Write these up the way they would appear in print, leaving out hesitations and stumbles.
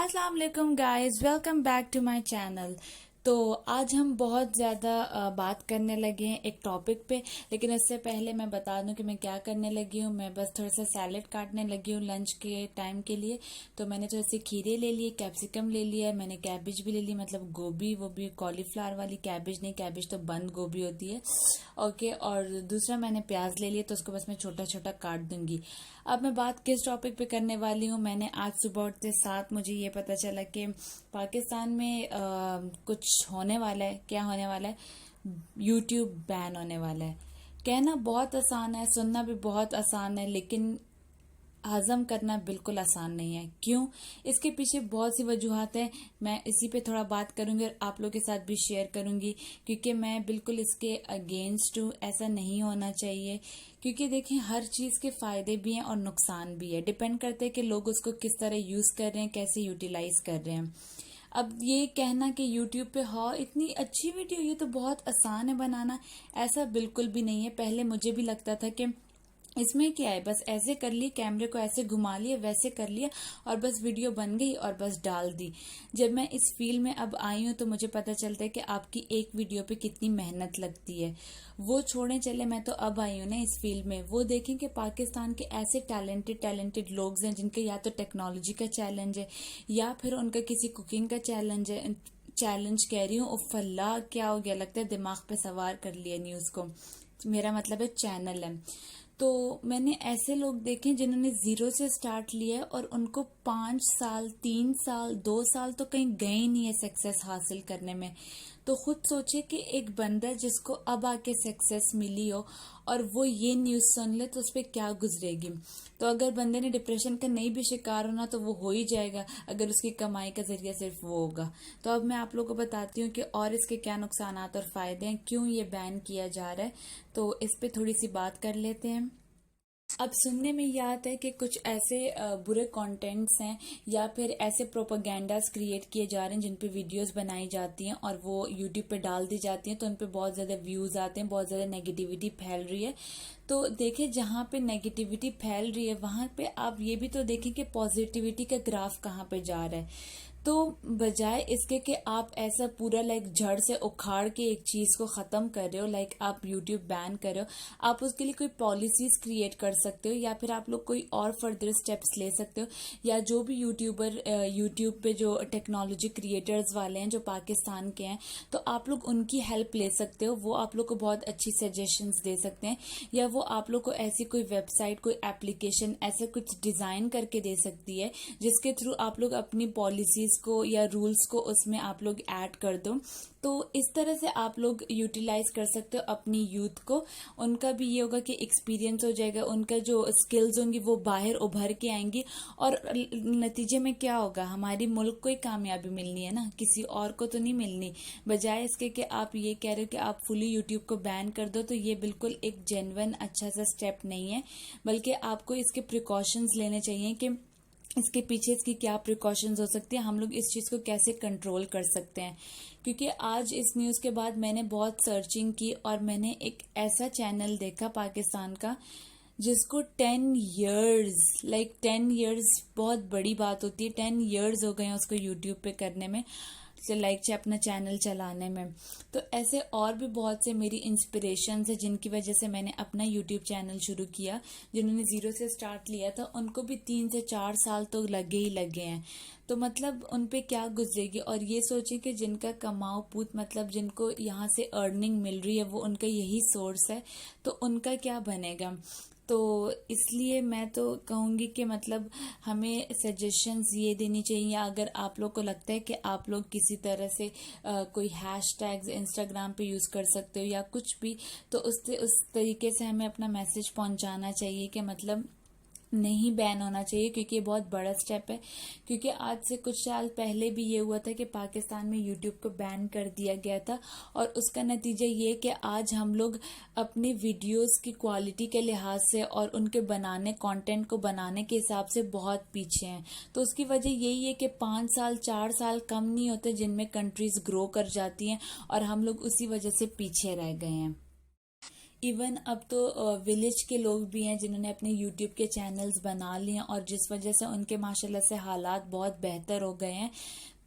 अस्सलाम वालेकुम guys, welcome back to my channel. तो आज हम बहुत ज़्यादा बात करने लगे हैं एक टॉपिक पे, लेकिन इससे पहले मैं बता दूं कि मैं क्या करने लगी हूँ। मैं बस थोड़ा सा सैलेड काटने लगी हूँ लंच के टाइम के लिए। तो मैंने थोड़े से खीरे ले लिए, कैप्सिकम ले लिया, मैंने कैबिज भी ले ली, मतलब गोभी, वो भी कॉलीफ्लावर वाली कैबिज नहीं, कैबिज तो बंद गोभी होती है। ओके, और दूसरा मैंने प्याज ले लिया, तो उसको बस मैं छोटा छोटा काट दूंगी। अब मैं बात किस टॉपिक पे करने वाली हूँ। मैंने आज सुबह उठते साथ मुझे ये पता चला कि पाकिस्तान में कुछ होने वाला है। क्या होने वाला है? यूट्यूब बैन होने वाला है। कहना बहुत आसान है, सुनना भी बहुत आसान है, लेकिन हजम करना बिल्कुल आसान नहीं है। क्यों? इसके पीछे बहुत सी वजूहत है। मैं इसी पे थोड़ा बात करूंगी और आप लोगों के साथ भी शेयर करूंगी, क्योंकि मैं बिल्कुल इसके अगेंस्ट हूँ। ऐसा नहीं होना चाहिए, क्योंकि देखें, हर चीज के फायदे भी हैं और नुकसान भी है। डिपेंड करते हैं कि लोग उसको किस तरह यूज कर रहे हैं, कैसे यूटिलाइज कर रहे हैं। अब ये कहना कि YouTube पे हाँ इतनी अच्छी वीडियो, ये तो बहुत आसान है बनाना, ऐसा बिल्कुल भी नहीं है। पहले मुझे भी लगता था कि इसमें क्या है, बस ऐसे कर लिए, कैमरे को ऐसे घुमा लिए, वैसे कर लिया और बस वीडियो बन गई और बस डाल दी। जब मैं इस फील्ड में अब आई हूँ तो मुझे पता चलता है कि आपकी एक वीडियो पे कितनी मेहनत लगती है। वो छोड़े चले, मैं तो अब आई हूँ ना इस फील्ड में। वो देखें कि पाकिस्तान के ऐसे टैलेंटेड टैलेंटेड लोग हैं जिनके या तो टेक्नोलॉजी का चैलेंज है या फिर उनका किसी कुकिंग का चैलेंज है। चैलेंज कह रही हूँ, उफ़ल्ला क्या हो गया, लगता है दिमाग पे सवार कर लिया न्यूज को। मेरा मतलब है चैनल है। तो मैंने ऐसे लोग देखे जिन्होंने जीरो से स्टार्ट लिया और उनको 5 साल, 3 साल, 2 साल तो कहीं गए ही नहीं है सक्सेस हासिल करने में। तो खुद सोचे कि एक बंदा जिसको अब आके सक्सेस मिली हो और वो ये न्यूज सुन ले तो उस पर क्या गुजरेगी। तो अगर बंदे ने डिप्रेशन का नहीं भी शिकार होना तो वो हो ही जाएगा, अगर उसकी कमाई का जरिया सिर्फ वो होगा। तो अब मैं आप लोगों को बताती हूँ कि और इसके क्या नुकसान और फायदे हैं, क्यों ये बैन किया जा रहा है। तो इस पे थोड़ी सी बात कर लेते हैं। अब सुनने में ये आता है कि कुछ ऐसे बुरे कंटेंट्स हैं या फिर ऐसे प्रोपागेंडास क्रिएट किए जा रहे हैं जिन पे वीडियोस बनाई जाती हैं और वो यूट्यूब पे डाल दी जाती हैं, तो उन पे बहुत ज़्यादा व्यूज़ आते हैं, बहुत ज़्यादा नेगेटिविटी फैल रही है। तो देखिए, जहाँ पे नेगेटिविटी फैल रही है वहां पे आप ये भी तो देखें कि पॉजिटिविटी का ग्राफ कहाँ पे जा रहा है। तो बजाय इसके कि आप ऐसा पूरा जड़ से उखाड़ के एक चीज को खत्म कर रहे हो, आप यूट्यूब बैन कर रहे हो, आप उसके लिए कोई पॉलिसीज क्रिएट कर सकते हो या फिर आप लोग कोई और फर्दर स्टेप्स ले सकते हो। या जो भी यूट्यूबर यूट्यूब पे जो टेक्नोलॉजी क्रिएटर्स वाले हैं जो पाकिस्तान के हैं, तो आप लोग उनकी हेल्प ले सकते हो। वो आप लोग को बहुत अच्छी सजेशंस दे सकते हैं, या वो आप लोग को ऐसी कोई वेबसाइट, कोई एप्लीकेशन ऐसा कुछ डिजाइन करके दे सकती है जिसके थ्रू आप लोग अपनी पॉलिसीज को या रूल्स को उसमें आप लोग ऐड कर दो। तो इस तरह से आप लोग यूटिलाइज कर सकते हो अपनी यूथ को। उनका भी ये होगा कि एक्सपीरियंस हो जाएगा, उनका जो स्किल्स होंगी वो बाहर उभर के आएंगी और नतीजे में क्या होगा, हमारी मुल्क को ही कामयाबी मिलनी है ना, किसी और को तो नहीं मिलनी। बजाय इसके कि आप ये कह रहे हो कि आप फुली यूट्यूब को बैन कर दो, तो ये बिल्कुल एक जेन्युइन अच्छा सा स्टेप नहीं है, बल्कि आपको इसके प्रिकॉशंस लेने चाहिए कि इसके पीछे इसकी क्या प्रिकॉशंस हो सकती है, हम लोग इस चीज को कैसे कंट्रोल कर सकते हैं। क्योंकि आज इस न्यूज के बाद मैंने बहुत सर्चिंग की और मैंने एक ऐसा चैनल देखा पाकिस्तान का जिसको 10 इयर्स, 10 इयर्स बहुत बड़ी बात होती है, 10 इयर्स हो गए हैं उसको यूट्यूब पे करने में, अपना चैनल चलाने में। तो ऐसे और भी बहुत से मेरी इंस्पिरेशंस है जिनकी वजह से मैंने अपना यूट्यूब चैनल शुरू किया। जिन्होंने जीरो से स्टार्ट लिया था उनको भी 3 से 4 साल तो लगे ही लगे हैं। तो मतलब उन पे क्या गुजरेगी। और ये सोचें कि जिनका कमाओ पूत, मतलब जिनको यहाँ से अर्निंग मिल रही है, वो उनका यही सोर्स है, तो उनका क्या बनेगा। तो इसलिए मैं तो कहूंगी कि मतलब हमें सजेशंस ये देनी चाहिए, या अगर आप लोग को लगता है कि आप लोग किसी तरह से कोई हैशटैग्स इंस्टाग्राम पे यूज कर सकते हो या कुछ भी, तो उस तरीके से हमें अपना मैसेज पहुंचाना चाहिए कि मतलब नहीं बैन होना चाहिए, क्योंकि ये बहुत बड़ा स्टेप है। क्योंकि आज से कुछ साल पहले भी ये हुआ था कि पाकिस्तान में यूट्यूब को बैन कर दिया गया था, और उसका नतीजा ये कि आज हम लोग अपनी वीडियोस की क्वालिटी के लिहाज से और उनके बनाने, कंटेंट को बनाने के हिसाब से बहुत पीछे हैं। तो उसकी वजह यही है कि 5 साल, 4 साल कम नहीं होते जिनमें कंट्रीज ग्रो कर जाती हैं और हम लोग उसी वजह से पीछे रह गए हैं। इवन अब तो विलेज के लोग भी हैं जिन्होंने अपने यूट्यूब के चैनल्स बना लिए हैं, और जिस वजह से उनके माशाल्लाह से हालात बहुत बेहतर हो गए हैं।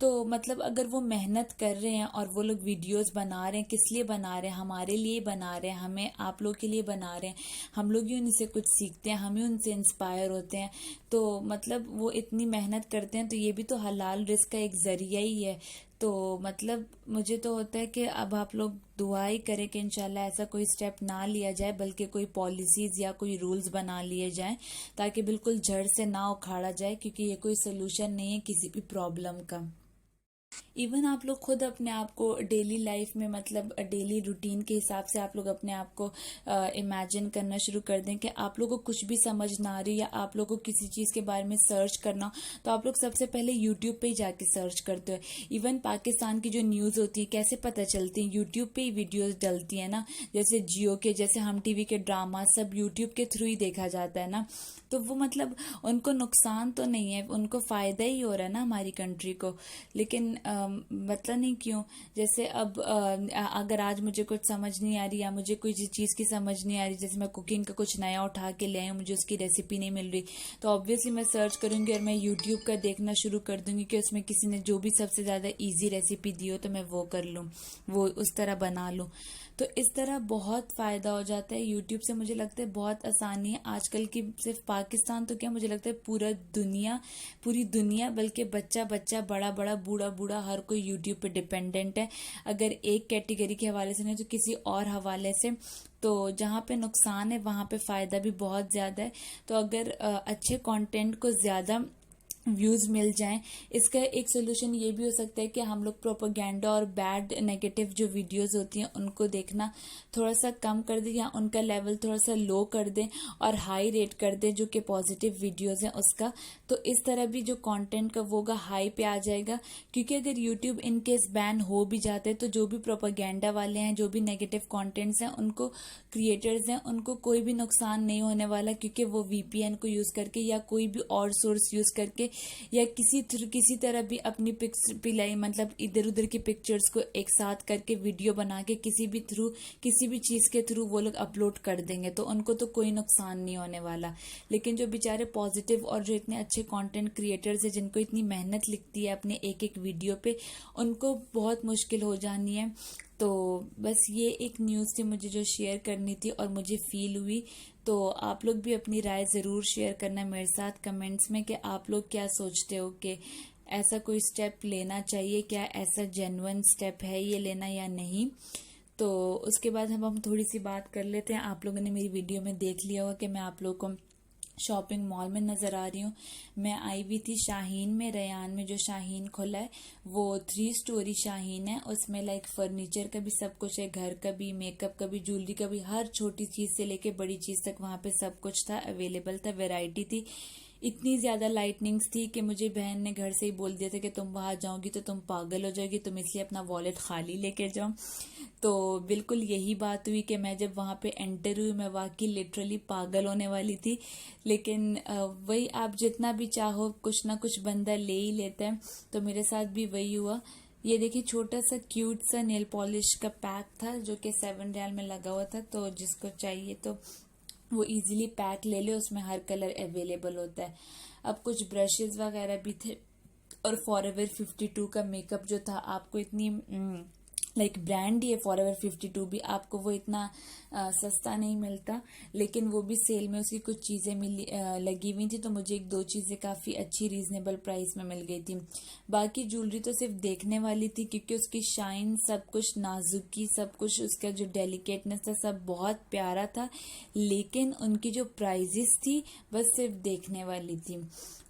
तो मतलब अगर वो मेहनत कर रहे हैं और वो लोग वीडियोस बना रहे हैं, किस लिए बना रहे हैं? हमारे लिए बना रहे हैं, हमें आप लोग के लिए बना रहे हैं। हम लोग ही उनसे कुछ सीखते हैं, हम ही उनसे इंस्पायर होते हैं। तो मतलब वो इतनी मेहनत करते हैं, तो ये भी तो हलाल रिस्क का एक जरिया ही है। तो मतलब मुझे तो होता है कि अब आप लोग दुआ ही करें कि इंशाल्लाह ऐसा कोई स्टेप ना लिया जाए, बल्कि कोई पॉलिसीज या कोई रूल्स बना लिए जाएं, ताकि बिल्कुल जड़ से ना उखाड़ा जाए, क्योंकि ये कोई सोल्यूशन नहीं है किसी भी प्रॉब्लम का। इवन आप लोग खुद अपने आप को डेली लाइफ में, मतलब डेली रूटीन के हिसाब से आप लोग अपने आप को इमेजिन करना शुरू कर दें कि आप लोग को कुछ भी समझ ना आ रही, या आप लोग को किसी चीज़ के बारे में सर्च करना हो, तो आप लोग सबसे पहले यूट्यूब पे ही जाके सर्च करते हो। इवन पाकिस्तान की जो न्यूज़ होती है कैसे पता चलती है? यूट्यूब पे ही वीडियोस डलती है ना। जैसे जियो के, जैसे हम टीवी के ड्रामा सब यूट्यूब के थ्रू ही देखा जाता है ना। तो वो मतलब उनको नुकसान तो नहीं है, उनको फायदा ही हो रहा है ना हमारी कंट्री को। लेकिन मतलब नहीं क्यों, जैसे अब अगर आज मुझे कुछ समझ नहीं आ रही, या मुझे कोई चीज़ की समझ नहीं आ रही, जैसे मैं कुकिंग का कुछ नया उठा के ले आई हूँ, मुझे उसकी रेसिपी नहीं मिल रही, तो ऑब्वियसली मैं सर्च करूंगी और मैं यूट्यूब का देखना शुरू कर दूंगी कि उसमें किसी ने जो भी सबसे ज़्यादा इजी रेसिपी दी हो तो मैं वो कर लूँ, वो उस तरह बना लूँ। तो इस तरह बहुत फ़ायदा हो जाता है यूट्यूब से। मुझे लगता है बहुत आसानी है आजकल की, सिर्फ पाकिस्तान तो क्या, मुझे लगता है पूरी दुनिया, बल्कि बच्चा बच्चा, बड़ा बड़ा, बूढ़ा बूढ़ा, हर कोई यूट्यूब पे डिपेंडेंट है। अगर एक कैटेगरी के हवाले से नहीं तो किसी और हवाले से। तो जहाँ पे नुकसान है वहाँ पे फ़ायदा भी बहुत ज़्यादा है। तो अगर अच्छे कंटेंट को ज़्यादा व्यूज मिल जाएं, इसका एक सोल्यूशन ये भी हो सकता है कि हम लोग प्रोपेगेंडा और बैड नेगेटिव जो वीडियोस होती हैं उनको देखना थोड़ा सा कम कर दें, या उनका लेवल थोड़ा सा लो कर दें और हाई रेट कर दें जो कि पॉजिटिव वीडियोस हैं उसका। तो इस तरह भी जो कंटेंट का वो हाई पे आ जाएगा। क्योंकि अगर यूट्यूब इन केस बैन हो भी जाते हैं तो जो भी प्रोपेगेंडा वाले हैं, जो भी नेगेटिव कॉन्टेंट्स हैं, उनको क्रिएटर्स हैं, उनको कोई भी नुकसान नहीं होने वाला, क्योंकि वो वीपीएन को यूज करके या कोई भी और सोर्स यूज करके या किसी तरह भी अपनी पिलाई, मतलब इधर उधर की पिक्चर्स को एक साथ करके वीडियो बना के किसी भी चीज के थ्रू वो लोग अपलोड कर देंगे, तो उनको तो कोई नुकसान नहीं होने वाला। लेकिन जो बेचारे पॉजिटिव और जो इतने अच्छे कंटेंट क्रिएटर्स हैं, जिनको इतनी मेहनत लिखती है अपने एक एक वीडियो पे, उनको बहुत मुश्किल हो जानी है। तो बस ये एक न्यूज़ थी मुझे जो शेयर करनी थी और मुझे फील हुई। तो आप लोग भी अपनी राय ज़रूर शेयर करना मेरे साथ कमेंट्स में कि आप लोग क्या सोचते हो कि ऐसा कोई स्टेप लेना चाहिए क्या, ऐसा जेन्युइन स्टेप है ये लेना या नहीं। तो उसके बाद हम थोड़ी सी बात कर लेते हैं। आप लोगों ने मेरी वीडियो में देख लिया होगा कि मैं आप लोगों को शॉपिंग मॉल में नज़र आ रही हूँ। मैं आई हुई थी शाहीन में, रयान में जो शाहीन खुला है वो 3 स्टोरी शाहीन है। उसमें लाइक फर्नीचर का भी सब कुछ है, घर का भी, मेकअप का भी, ज्वेलरी का भी, हर छोटी चीज़ से लेके बड़ी चीज़ तक वहाँ पे सब कुछ था, अवेलेबल था, वैरायटी थी। इतनी ज़्यादा लाइटनिंग्स थी कि मुझे बहन ने घर से ही बोल दिया था कि तुम वहाँ जाओगी तो तुम पागल हो जाओगी, तुम इसलिए अपना वॉलेट खाली लेके जाओ। तो बिल्कुल यही बात हुई कि मैं जब वहाँ पे एंटर हुई, मैं वाकई लिटरली पागल होने वाली थी। लेकिन वही, आप जितना भी चाहो कुछ ना कुछ बंदा ले ही लेता है, तो मेरे साथ भी वही हुआ। ये देखिए छोटा सा क्यूट सा नेल पॉलिश का पैक था जो कि 7 रियाल में लगा हुआ था। तो जिसको चाहिए तो वो इजीली पैक ले ले, उसमें हर कलर अवेलेबल होता है। अब कुछ ब्रशेस वगैरह भी थे, और फॉरएवर 52 का मेकअप जो था, आपको इतनी लाइक ब्रांड ही है फॉरएवर 52 भी, आपको वो इतना सस्ता नहीं मिलता। लेकिन वो भी सेल में उसकी कुछ चीज़ें लगी हुई थी, तो मुझे 1-2 चीज़ें काफ़ी अच्छी रीजनेबल प्राइस में मिल गई थी। बाकी ज्वेलरी तो सिर्फ देखने वाली थी, क्योंकि उसकी शाइन, सब कुछ नाजुकी, सब कुछ उसका जो डेलिकेटनेस था सब बहुत प्यारा था। लेकिन उनकी जो प्राइजेस थी बस सिर्फ देखने वाली थी।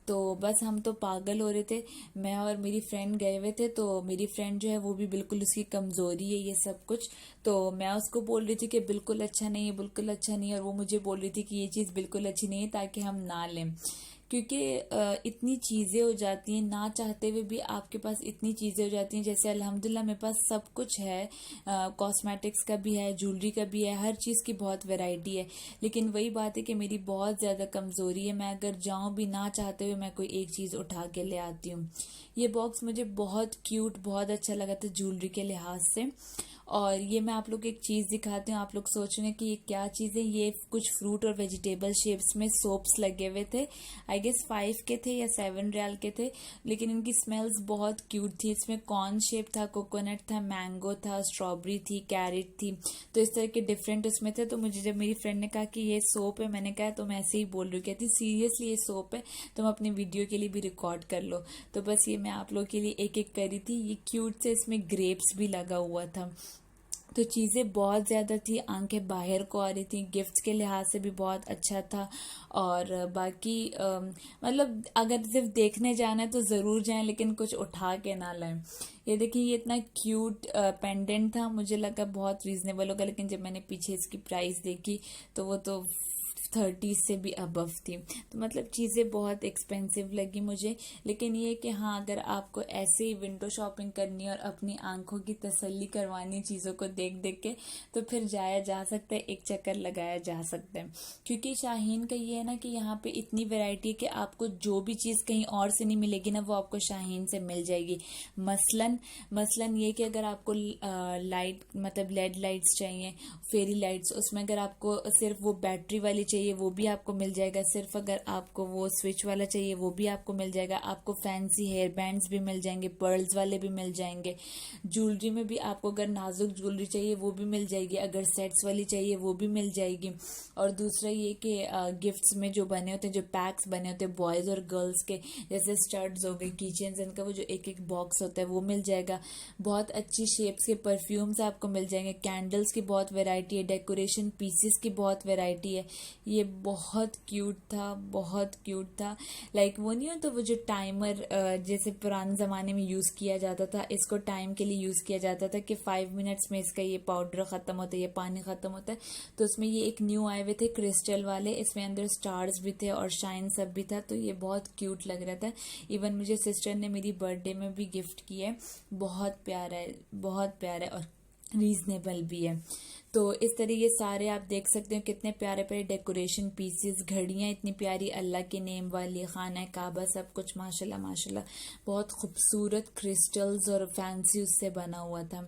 तो बस हम तो पागल हो रहे थे। मैं और मेरी फ्रेंड गए हुए थे, तो मेरी फ्रेंड जो है वो भी बिल्कुल, उसकी कमज़ोरी है ये सब कुछ। तो मैं उसको बोल रही थी कि बिल्कुल अच्छा नहीं है, बिल्कुल अच्छा नहीं है, और वो मुझे बोल रही थी कि ये चीज़ बिल्कुल अच्छी नहीं है, ताकि हम ना लें। क्योंकि इतनी चीज़ें हो जाती हैं, ना चाहते हुए भी आपके पास इतनी चीज़ें हो जाती हैं। जैसे अल्हम्दुलिल्लाह मेरे पास सब कुछ है, कॉस्मेटिक्स का भी है, ज्वेलरी का भी है, हर चीज़ की बहुत वैरायटी है। लेकिन वही बात है कि मेरी बहुत ज़्यादा कमज़ोरी है, मैं अगर जाऊँ भी ना चाहते हुए मैं कोई एक चीज़ उठा के ले आती हूँ। ये बॉक्स मुझे बहुत क्यूट, बहुत अच्छा लगा था ज्वेलरी के लिहाज से। और ये मैं आप लोग को एक चीज़ दिखाती हूँ। आप लोग सोच रहे हैं कि ये क्या चीज़ है। ये कुछ फ्रूट और वेजिटेबल शेप्स में सोप्स लगे हुए थे। आई गेस 5 के थे या 7 रियाल के थे, लेकिन इनकी स्मेल्स बहुत क्यूट थी। इसमें कॉर्न शेप था, कोकोनट था, मैंगो था, स्ट्रॉबेरी थी, कैरेट थी। तो इस तरह के डिफरेंट उसमें थे। तो मुझे जब मेरी फ्रेंड ने कहा कि ये सोप है, मैंने कहा तुम ऐसे ही बोल रही हो, कहती सीरियसली ये सोप है, तुम अपनी वीडियो के लिए भी रिकॉर्ड कर लो। तो बस ये मैं आप लोग के लिए एक एक करी थी। ये क्यूट से इसमें ग्रेप्स भी लगा हुआ था। तो चीज़ें बहुत ज़्यादा थी, आंखें बाहर को आ रही थी। गिफ्ट्स के लिहाज से भी बहुत अच्छा था। और बाकी मतलब अगर सिर्फ देखने जाना है तो ज़रूर जाएं, लेकिन कुछ उठा के ना लाएं। ये देखिए, ये इतना क्यूट पेंडेंट था, मुझे लगा बहुत रीजनेबल होगा, लेकिन जब मैंने पीछे इसकी प्राइस देखी तो वो तो 30 से भी अबव थी। तो मतलब चीज़ें बहुत एक्सपेंसिव लगी मुझे। लेकिन ये कि हाँ, अगर आपको ऐसे ही विंडो शॉपिंग करनी है और अपनी आंखों की तसल्ली करवानी चीज़ों को देख देख के, तो फिर जाया जा सकता है, एक चक्कर लगाया जा सकता है। क्योंकि शाहीन का ये है ना कि यहाँ पे इतनी वैरायटी है कि आपको जो भी चीज़ कहीं और से नहीं मिलेगी ना, वो आपको शाहीन से मिल जाएगी। मसलन ये कि अगर आपको लाइट मतलब लेड लाइट्स चाहिए, फेरी लाइट्स, उसमें अगर आपको सिर्फ वो बैटरी वाली चाहिए वो भी आपको मिल जाएगा। सिर्फ अगर आपको वो स्विच वाला चाहिए वो भी आपको मिल जाएगा। आपको फैंसी हेयर बैंड्स भी मिल जाएंगे, पर्ल्स वाले भी मिल जाएंगे। ज्वेलरी में भी आपको अगर नाजुक ज्वेलरी चाहिए वो भी मिल जाएगी, अगर सेट्स वाली चाहिए वो भी मिल जाएगी। और दूसरा ये कि गिफ्ट्स में जो बने होते हैं, जो पैक्स बने होते हैं बॉयज और गर्ल्स के, जैसे स्टड्स हो गए, कीचेन्स, इनका वो जो एक एक बॉक्स होता है वो मिल जाएगा। बहुत अच्छी शेप्स के परफ्यूम्स आपको मिल जाएंगे। कैंडल्स की बहुत वैरायटी है, डेकोरेशन पीसेस की बहुत वैरायटी है। ये बहुत क्यूट था, बहुत क्यूट था। लाइक वो नहीं होता वो जो टाइमर जैसे पुराने ज़माने में यूज़ किया जाता था, इसको टाइम के लिए यूज़ किया जाता था कि 5 मिनट्स में इसका ये पाउडर ख़त्म होता है, ये पानी ख़त्म होता है। तो उसमें ये एक न्यू आए हुए थे क्रिस्टल वाले, इसमें अंदर स्टार्स भी थे और शाइन सब भी था। तो ये बहुत क्यूट लग रहा था। इवन मुझे सिस्टर ने मेरी बर्थडे में भी गिफ्ट किया है। बहुत प्यारा है, बहुत प्यारा है और रीजनेबल भी है। तो इस तरह ये सारे आप देख सकते हो कितने प्यारे प्यारे डेकोरेशन पीसेस, घड़ियां इतनी प्यारी अल्लाह के नेम वाली, खाना काबा, सब कुछ माशाल्लाह माशाल्लाह बहुत खूबसूरत क्रिस्टल्स और फैंसी उससे बना हुआ था।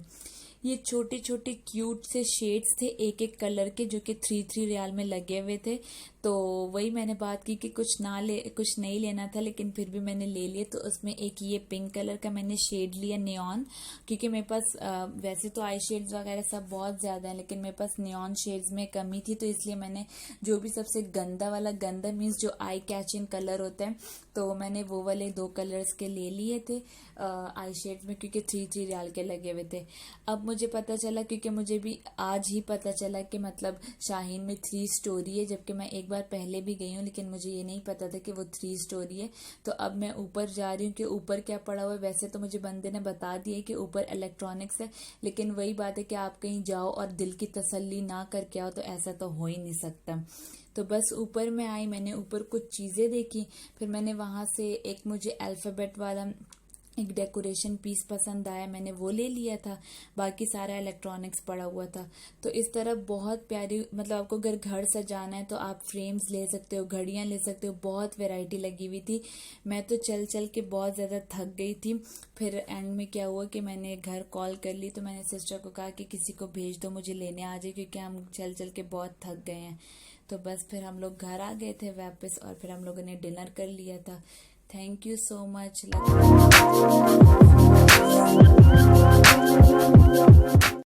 ये छोटे छोटे क्यूट से शेड्स थे एक एक कलर के, जो कि 3 रियाल में लगे हुए थे। तो वही मैंने बात की कि कुछ नहीं लेना था, लेकिन फिर भी मैंने ले लिए। तो उसमें एक ये पिंक कलर का मैंने शेड लिया, नियॉन, क्योंकि मेरे पास वैसे तो आई शेड्स वगैरह सब बहुत ज़्यादा है, लेकिन मेरे पास नियॉन शेड्स में कमी थी। तो इसलिए मैंने जो भी सबसे गंदा वाला, गंदा मीन्स जो आई कैचिंग कलर होता है, तो मैंने वो वाले 2 कलर्स के ले लिए थे आई शेड्स में, क्योंकि 3 रियाल के लगे हुए थे। अब मुझे पता चला, क्योंकि मुझे भी आज ही पता चला कि मतलब शाहीन में 3 स्टोरी है, जबकि मैं एक बार पहले भी गई हूँ, लेकिन मुझे ये नहीं पता था कि वो 3 स्टोरी है। तो अब मैं ऊपर जा रही हूँ कि ऊपर क्या पड़ा हुआ है। वैसे तो मुझे बंदे ने बता दिया कि ऊपर इलेक्ट्रॉनिक्स है, लेकिन वही बात है कि आप कहीं जाओ और दिल की तसल्ली ना करके आओ, तो ऐसा तो हो ही नहीं सकता। तो बस ऊपर में आई, मैंने ऊपर कुछ चीज़ें देखी, फिर मैंने वहाँ से एक मुझे अल्फ़ाबेट वाला एक डेकोरेशन पीस पसंद आया, मैंने वो ले लिया था। बाकी सारा इलेक्ट्रॉनिक्स पड़ा हुआ था। तो इस तरह बहुत प्यारी, मतलब आपको अगर घर सजाना है तो आप फ्रेम्स ले सकते हो, घड़ियां ले सकते हो, बहुत वैरायटी लगी हुई थी। मैं तो चल चल के बहुत ज़्यादा थक गई थी। फिर एंड में क्या हुआ कि मैंने घर कॉल कर ली, तो मैंने सिस्टर को कहा कि किसी को भेज दो, मुझे लेने आ जाए, क्योंकि हम चल चल के बहुत थक गए हैं। तो बस फिर हम लोग घर आ गए थे वापस, और फिर हम लोगों ने डिनर कर लिया था। Thank you so much.